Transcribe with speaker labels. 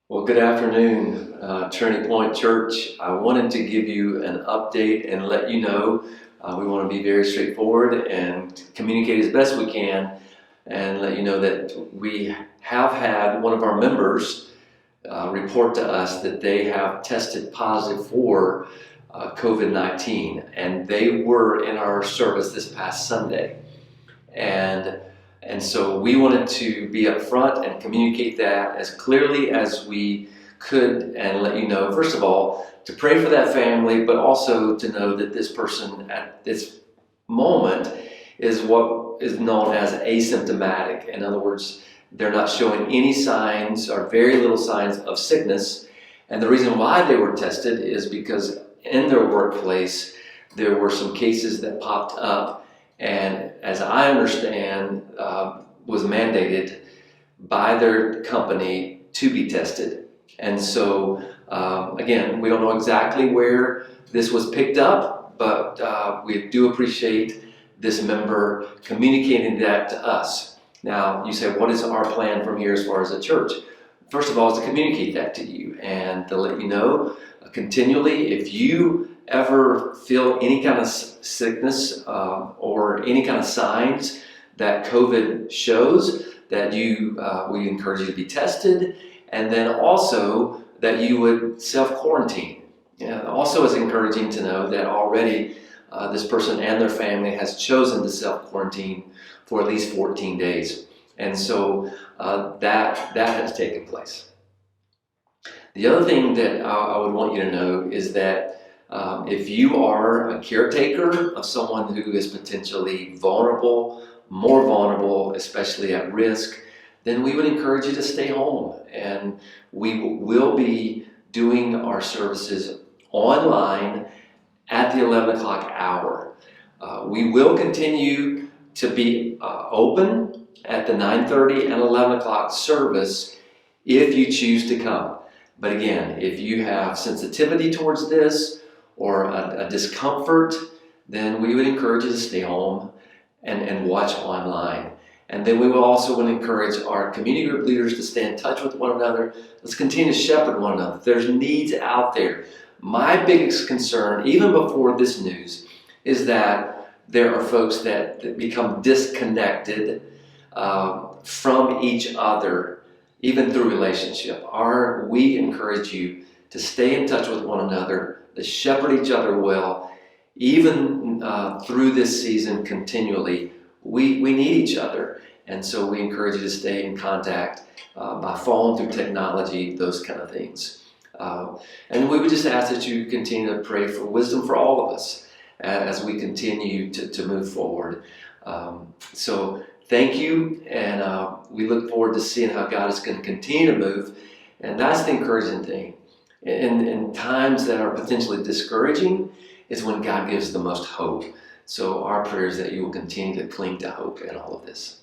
Speaker 1: Well, good afternoon, Trinity Point Church. I wanted to give you an update and let you know we want to be very straightforward and communicate as best we can and let you know that we have had one of our members report to us that they have tested positive for COVID-19, and they were in our service this past Sunday. And so we wanted to be upfront and communicate that as clearly as we could and let you know, first of all, to pray for that family, but also to know that this person at this moment is what is known as asymptomatic. In other words, they're not showing any signs or very little signs of sickness. And the reason why they were tested is because in their workplace, there were some cases that popped up, and as I understand, was mandated by their company to be tested. And so, again, we don't know exactly where this was picked up, but we do appreciate this member communicating that to us. Now, you say, what is our plan from here as far as a church? First of all, is to communicate that to you and to let you know continually if you ever feel any kind of sickness or any kind of signs that COVID shows, that we encourage you to be tested, and then also that you would self-quarantine. Also, it's encouraging to know that already this person and their family has chosen to self-quarantine for at least 14 days. And so that has taken place. The other thing that I would want you to know is that if you are a caretaker of someone who is potentially vulnerable, more vulnerable, especially at risk, then we would encourage you to stay home. And we will be doing our services online at the 11 o'clock hour. We will continue to be open at the 9:30 and 11 o'clock service if you choose to come. But again, if you have sensitivity towards this or a discomfort, then we would encourage you to stay home and watch online. And then we will also encourage our community group leaders to stay in touch with one another. Let's continue to shepherd one another. There's needs out there. My biggest concern, even before this news, is that there are folks that become disconnected from each other, even through relationship. We encourage you to stay in touch with one another, to shepherd each other well, even through this season continually. We need each other, and so we encourage you to stay in contact by phone, through technology, those kind of things. And we would just ask that you continue to pray for wisdom for all of us as we continue to move forward. So thank you, and we look forward to seeing how God is going to continue to move. And that's the encouraging thing. In times that are potentially discouraging is when God gives the most hope. So our prayer is that you will continue to cling to hope in all of this.